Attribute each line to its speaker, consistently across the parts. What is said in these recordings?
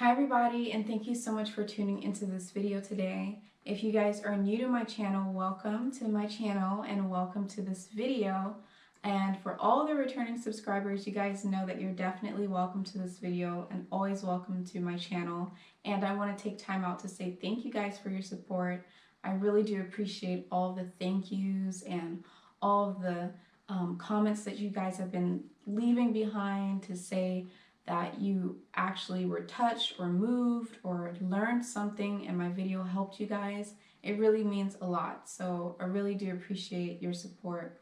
Speaker 1: Hi everybody, and thank you so much for tuning into this video today. If you guys are new to my channel, welcome to my channel and welcome to this video. And for all the returning subscribers, you guys know that you're definitely welcome to this video and always welcome to my channel. And I want to take time out to say thank you guys for your support. I really do appreciate all the thank yous and all of the comments that you guys have been leaving behind to say that you actually were touched or moved or learned something and my video helped you guys. It really means a lot. So I really do appreciate your support.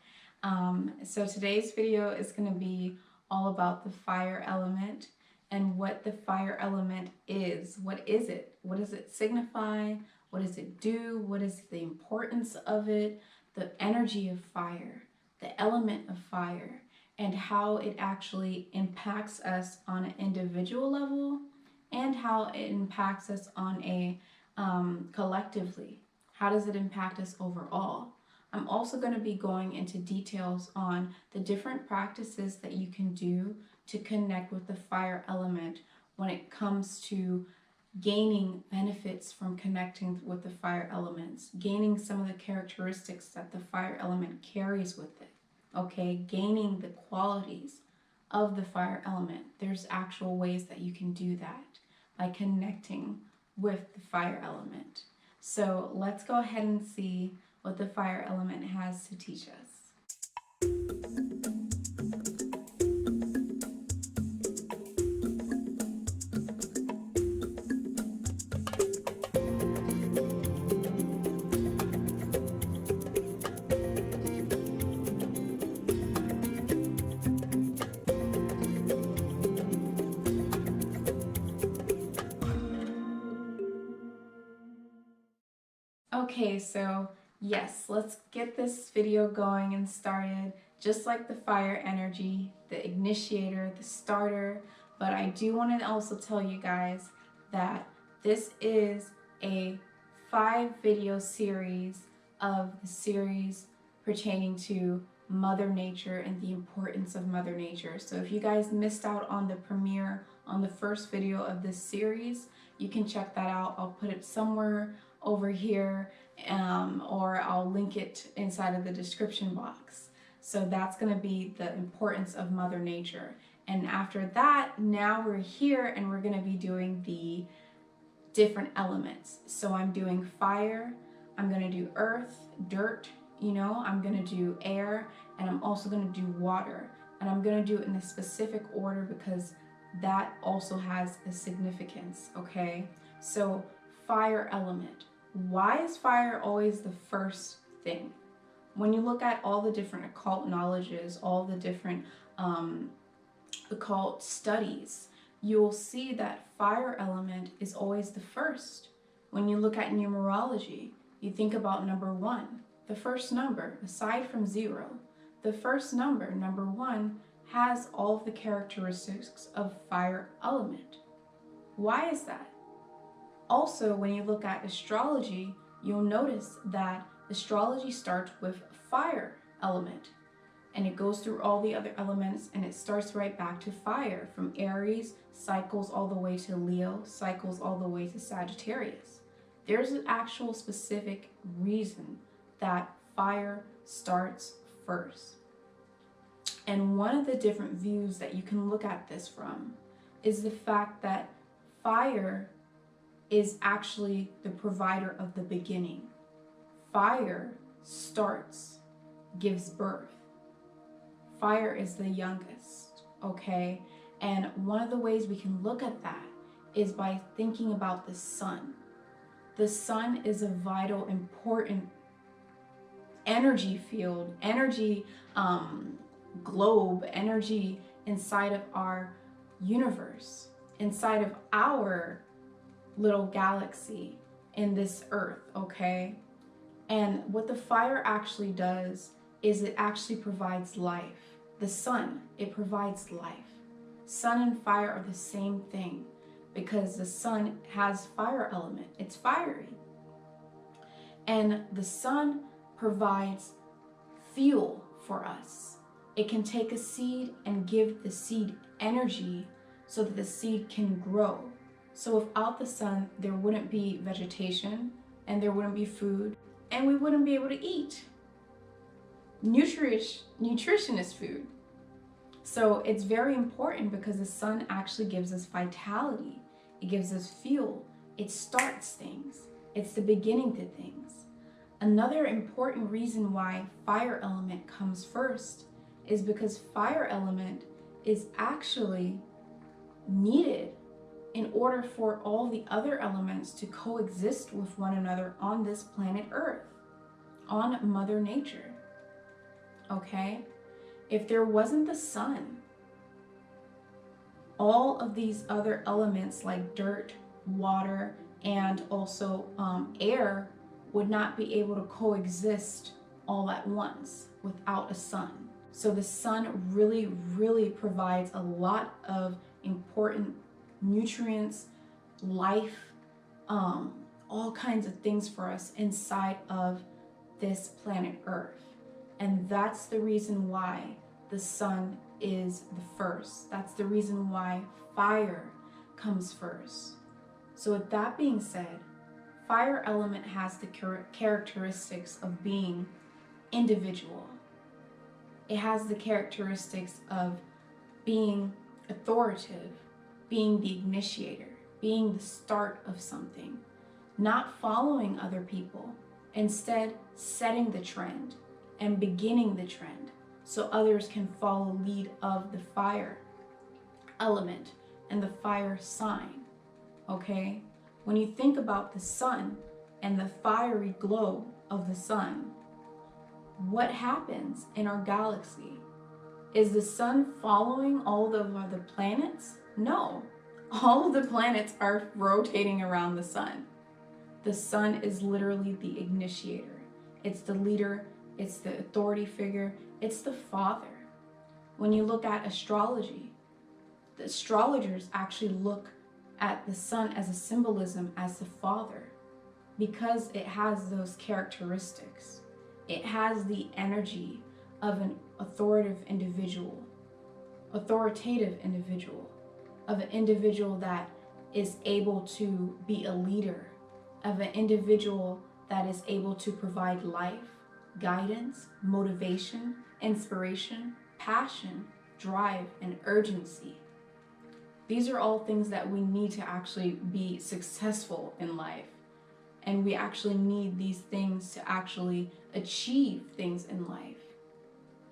Speaker 1: So today's video is going to be all about the fire element and what the fire element is. What is it? What does it signify? What does it do? What is the importance of it? The energy of fire, the element of fire, and how it actually impacts us on an individual level and how it impacts us on a collectively. How does it impact us overall? I'm also going to be going into details on the different practices that you can do to connect with the fire element when it comes to gaining benefits from connecting with the fire elements, gaining some of the characteristics that the fire element carries with it. Okay, gaining the qualities of the fire element. There's actual ways that you can do that by connecting with the fire element. So let's go ahead and see what the fire element has to teach us. Okay, so yes, let's get this video going and started. Just like the fire energy, the initiator, the starter, but I do want to also tell you guys that this is a 5-video series of the series pertaining to Mother Nature and the importance of Mother Nature. So if you guys missed out on the premiere on the first video of this series, you can check that out. I'll put it somewhere over here or I'll link it inside of the description box. So that's going to be the importance of Mother Nature. And after that, now we're here and we're going to be doing the different elements. So I'm doing fire, I'm going to do earth, dirt, I'm going to do air, and I'm also going to do water. And I'm going to do it in a specific order because that also has a significance, okay? So fire element. Why is fire always the first thing? When you look at all the different occult knowledges, all the different occult studies, you'll see that fire element is always the first. When you look at numerology, you think about number 1. The first number, aside from 0, the first number, number 1, has all of the characteristics of fire element. Why is that? Also, when you look at astrology, you'll notice that astrology starts with fire element and it goes through all the other elements and it starts right back to fire, from Aries, cycles all the way to Leo, cycles all the way to Sagittarius. There's an actual specific reason that fire starts first. And one of the different views that you can look at this from is the fact that fire is actually the provider of the beginning. Fire starts, gives birth. Fire is the youngest, okay? And one of the ways we can look at that is by thinking about the sun. The sun is a vital, important energy field, energy globe, energy inside of our universe, inside of our little galaxy in this earth, okay? And what the fire actually does is it actually provides life. The sun, it provides life. Sun and fire are the same thing because the sun has fire element. It's fiery. And the sun provides fuel for us. It can take a seed and give the seed energy so that the seed can grow. So without the sun, there wouldn't be vegetation, and there wouldn't be food, and we wouldn't be able to eat nutritious food. So it's very important because the sun actually gives us vitality. It gives us fuel. It starts things. It's the beginning to things. Another important reason why fire element comes first is because fire element is actually needed in order for all the other elements to coexist with one another on this planet Earth, on Mother Nature. Okay? If there wasn't the sun, all of these other elements like dirt, water, and also air would not be able to coexist all at once without a sun. So the sun really, really provides a lot of important nutrients, life, all kinds of things for us inside of this planet Earth. And that's the reason why the sun is the first. That's the reason why fire comes first. So with that being said, fire element has the characteristics of being individual. It has the characteristics of being authoritative, being the initiator, being the start of something, not following other people, instead setting the trend and beginning the trend so others can follow lead of the fire element and the fire sign. Okay? When you think about the sun and the fiery glow of the sun, what happens in our galaxy? Is the sun following all of the planets? No. All of the planets are rotating around the sun. The sun is literally the initiator. It's the leader, it's the authority figure, it's the father. When you look at astrology, the astrologers actually look at the sun as a symbolism as the father because it has those characteristics. It has the energy of an authoritative individual, of an individual that is able to be a leader, of an individual that is able to provide life, guidance, motivation, inspiration, passion, drive, and urgency. These are all things that we need to actually be successful in life. And we actually need these things to actually achieve things in life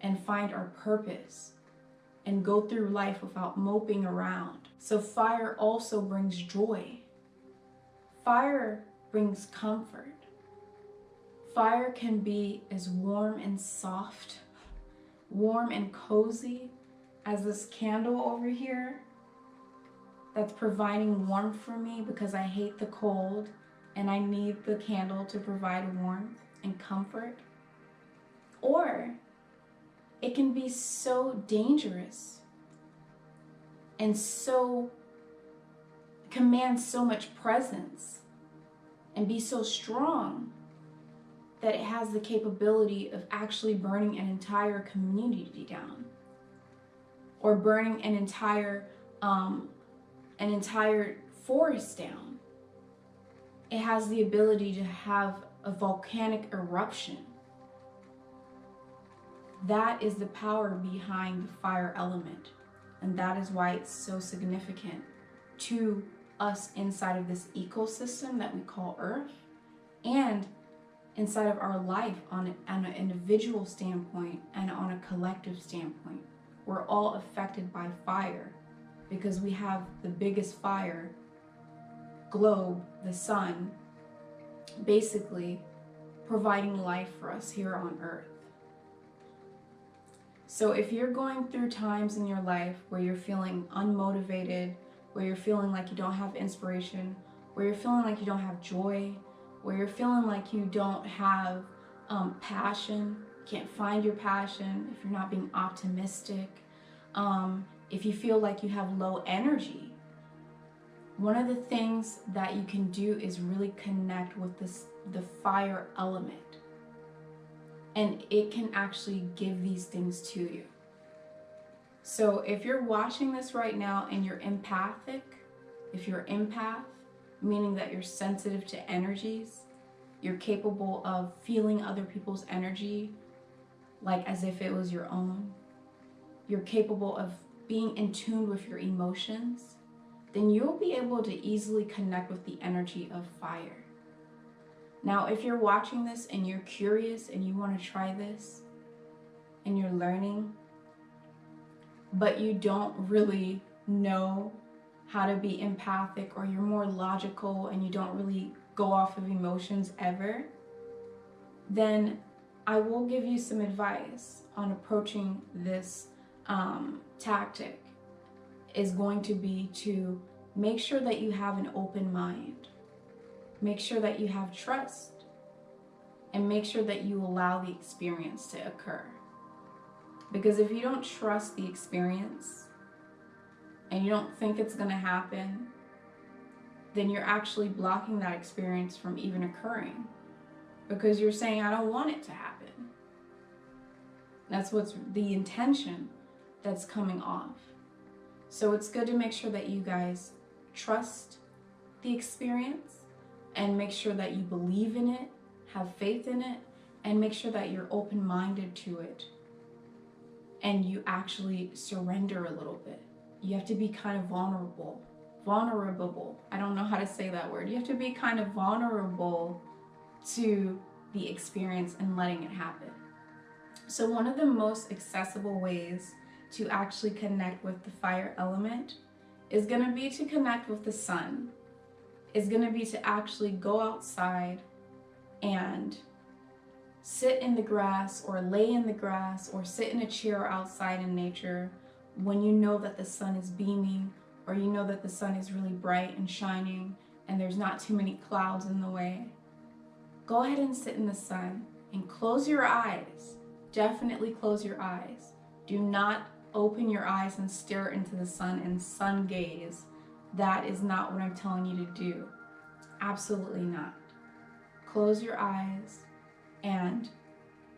Speaker 1: and find our purpose and go through life without moping around. So fire also brings joy. Fire brings comfort. Fire can be as warm and soft, warm and cozy as this candle over here that's providing warmth for me because I hate the cold and I need the candle to provide warmth and comfort. Or it can be so dangerous and so command so much presence and be so strong that it has the capability of actually burning an entire community down, or burning an entire forest down. It has the ability to have a volcanic eruption. That is the power behind the fire element, and that is why it's so significant to us inside of this ecosystem that we call Earth, and inside of our life on an individual standpoint and on a collective standpoint. We're all affected by fire because we have the biggest fire globe, the sun, basically providing life for us here on Earth. So if you're going through times in your life where you're feeling unmotivated, where you're feeling like you don't have inspiration, where you're feeling like you don't have joy, where you're feeling like you don't have passion, can't find your passion, if you're not being optimistic, if you feel like you have low energy, one of the things that you can do is really connect with the fire element. And it can actually give these things to you. So if you're watching this right now and you're empathic, If you're empath, meaning that you're sensitive to energies, you're capable of feeling other people's energy like as if it was your own. You're capable of being in tune with your emotions, then you'll be able to easily connect with the energy of fire. Now, if you're watching this and you're curious and you want to try this and you're learning, but you don't really know how to be empathic, or you're more logical and you don't really go off of emotions ever, then I will give you some advice on approaching this tactic. Is going to be to make sure that you have an open mind, make sure that you have trust, and make sure that you allow the experience to occur. Because if you don't trust the experience and you don't think it's going to happen, then you're actually blocking that experience from even occurring, because you're saying, I don't want it to happen. That's what's the intention that's coming off. So it's good to make sure that you guys trust the experience and make sure that you believe in it, have faith in it, and make sure that you're open-minded to it and you actually surrender a little bit. You have to be kind of vulnerable. I don't know how to say that word. You have to be kind of vulnerable to the experience and letting it happen. So one of the most accessible ways to actually connect with the fire element is going to be to connect with the sun. Is going to be to actually go outside and sit in the grass or lay in the grass or sit in a chair outside in nature when you know that the sun is beaming, or you know that the sun is really bright and shining and there's not too many clouds in the way. Go ahead and sit in the sun and close your eyes. Definitely close your eyes. Do not open your eyes and stare into the sun and sun gaze. That is not what I'm telling you to do. Absolutely not. Close your eyes and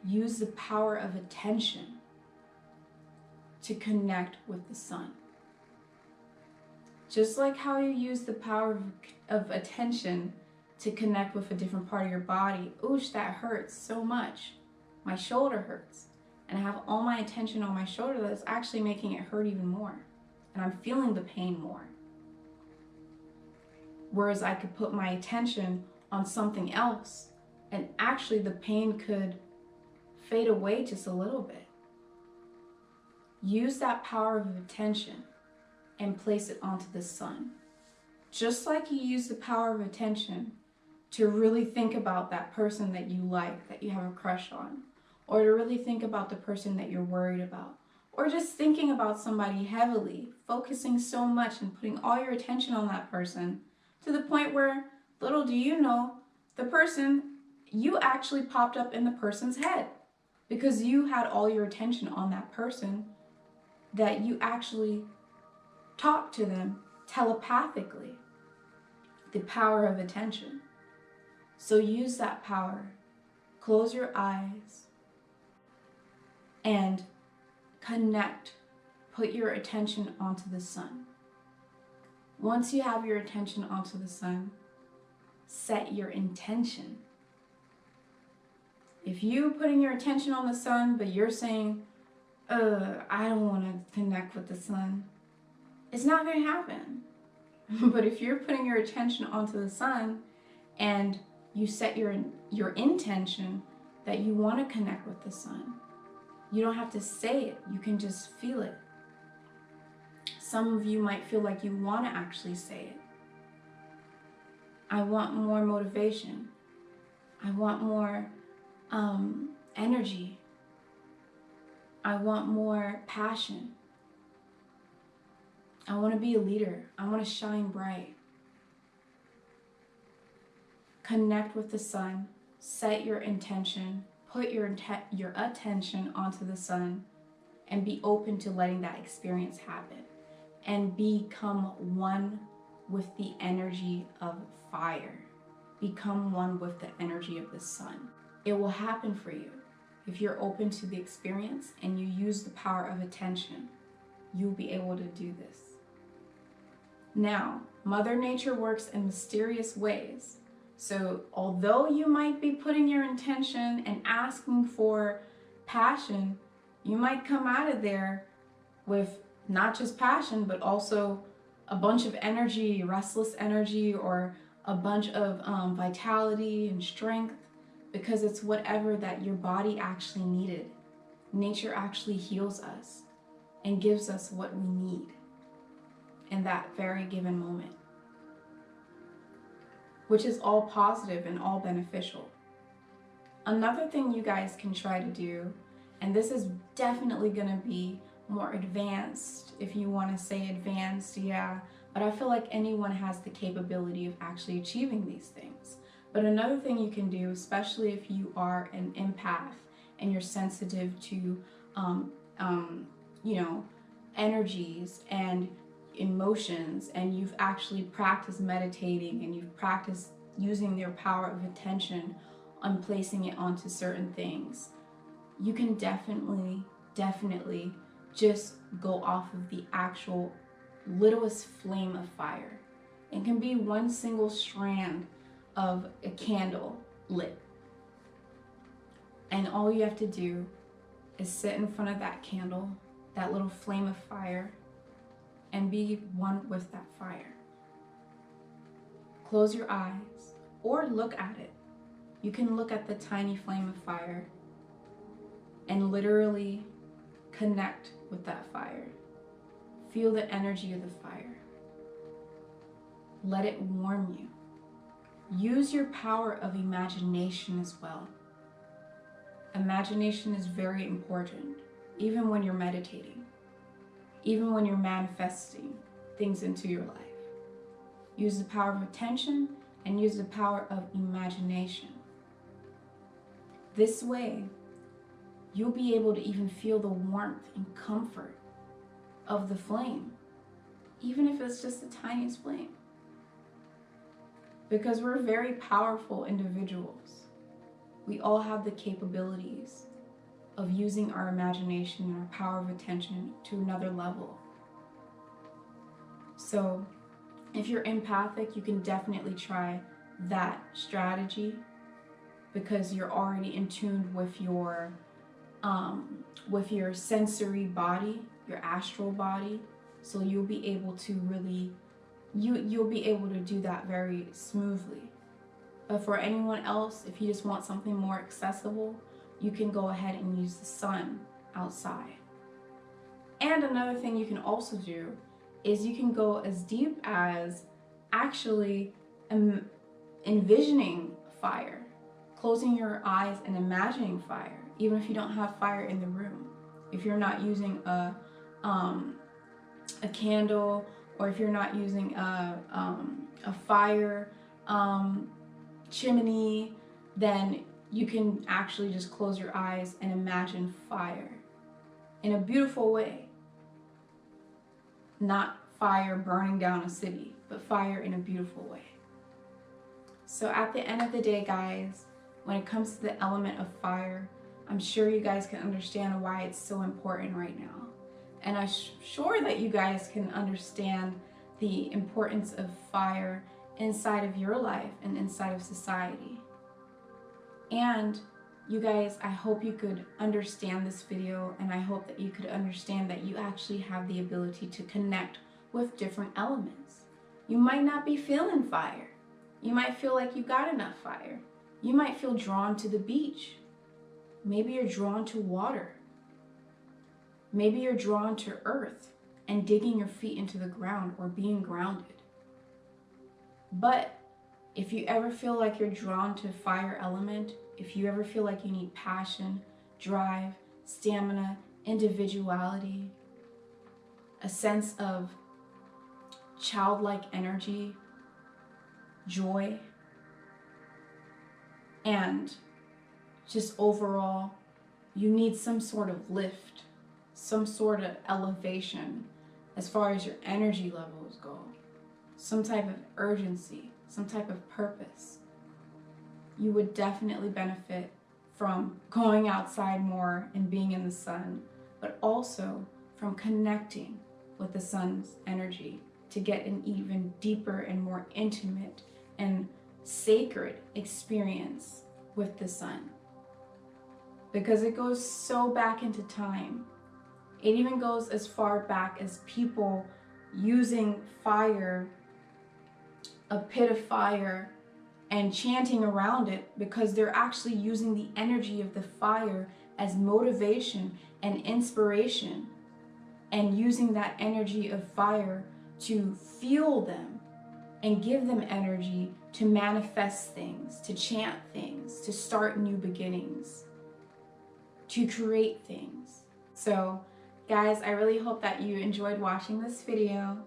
Speaker 1: use the power of attention to connect with the sun. Just like how you use the power of attention to connect with a different part of your body. Oosh, that hurts so much. My shoulder hurts. And I have all my attention on my shoulder that's actually making it hurt even more. And I'm feeling the pain more. Whereas I could put my attention on something else and actually the pain could fade away just a little bit. Use that power of attention and place it onto the sun. Just like you use the power of attention to really think about that person that you like, that you have a crush on, or to really think about the person that you're worried about, or just thinking about somebody heavily, focusing so much and putting all your attention on that person to the point where, little do you know, the person, you actually popped up in the person's head because you had all your attention on that person, that you actually talked to them telepathically. The power of attention. So use that power. Close your eyes and connect. Put your attention onto the sun. Once you have your attention onto the sun, set your intention. If you putting your attention on the sun, but you're saying, I don't want to connect with the sun, it's not going to happen. But if you're putting your attention onto the sun and you set your intention that you want to connect with the sun, you don't have to say it. You can just feel it. Some of you might feel like you want to actually say it. I want more motivation. I want more energy. I want more passion. I want to be a leader. I want to shine bright. Connect with the sun. Set your intention. Put your attention onto the sun and be open to letting that experience happen. And become one with the energy of fire. Become one with the energy of the sun. It will happen for you. If you're open to the experience and you use the power of attention, you'll be able to do this. Now, Mother Nature works in mysterious ways. So although you might be putting your intention and asking for passion, you might come out of there with not just passion, but also a bunch of energy, restless energy, or a bunch of vitality and strength, because it's whatever that your body actually needed. Nature actually heals us and gives us what we need in that very given moment, which is all positive and all beneficial. Another thing you guys can try to do, and this is definitely going to be more advanced, if you want to say advanced, yeah, but I feel like anyone has the capability of actually achieving these things. But another thing you can do, especially if you are an empath and you're sensitive to energies and emotions, and you've actually practiced meditating and you've practiced using your power of attention on placing it onto certain things, you can definitely just go off of the actual littlest flame of fire. It can be one single strand of a candle lit, and all you have to do is sit in front of that candle, that little flame of fire, and be one with that fire. Close your eyes or look at it. You can look at the tiny flame of fire and literally connect with that fire. Feel the energy of the fire. Let it warm you. Use your power of imagination as well. Imagination is very important, even when you're meditating, even when you're manifesting things into your life. Use the power of attention and use the power of imagination. This way, you'll be able to even feel the warmth and comfort of the flame, even if it's just the tiniest flame. Because we're very powerful individuals. We all have the capabilities of using our imagination and our power of attention to another level. So if you're empathic, you can definitely try that strategy, because you're already in tune with your sensory body, your astral body. So you'll be able to really, you'll be able to do that very smoothly. But for anyone else, if you just want something more accessible, you can go ahead and use the sun outside. And another thing you can also do is you can go as deep as actually envisioning fire, closing your eyes and imagining fire, even if you don't have fire in the room. If you're not using a candle, or if you're not using a fire chimney, then you can actually just close your eyes and imagine fire in a beautiful way. Not fire burning down a city, but fire in a beautiful way. So at the end of the day, guys, when it comes to the element of fire, I'm sure you guys can understand why it's so important right now. And I'm sure that you guys can understand the importance of fire inside of your life and inside of society. And you guys, I hope you could understand this video, and I hope that you could understand that you actually have the ability to connect with different elements. You might not be feeling fire. You might feel like you got enough fire. You might feel drawn to the beach. Maybe you're drawn to water. Maybe you're drawn to earth and digging your feet into the ground or being grounded. But if you ever feel like you're drawn to fire element, if you ever feel like you need passion, drive, stamina, individuality, a sense of childlike energy, joy, and just overall, you need some sort of lift, some sort of elevation as far as your energy levels go, some type of urgency, some type of purpose, you would definitely benefit from going outside more and being in the sun, but also from connecting with the sun's energy to get an even deeper and more intimate and sacred experience with the sun. Because it goes so back into time. It even goes as far back as people using fire, a pit of fire, and chanting around it, because they're actually using the energy of the fire as motivation and inspiration, and using that energy of fire to fuel them and give them energy to manifest things, to chant things, to start new beginnings, to create things. So guys, I really hope that you enjoyed watching this video,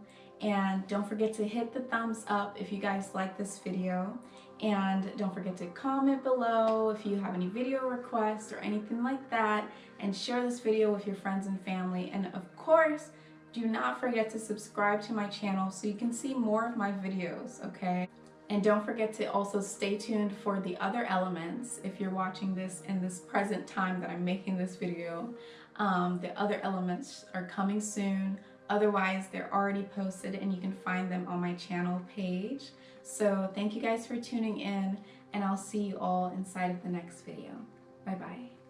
Speaker 1: and don't forget to hit the thumbs up if you guys like this video, and don't forget to comment below if you have any video requests or anything like that, and share this video with your friends and family. And of course, do not forget to subscribe to my channel so you can see more of my videos, okay? And don't forget to also stay tuned for the other elements if you're watching this in this present time that I'm making this video. The other elements are coming soon. Otherwise, they're already posted and you can find them on my channel page. So thank you guys for tuning in, and I'll see you all inside of the next video. Bye bye.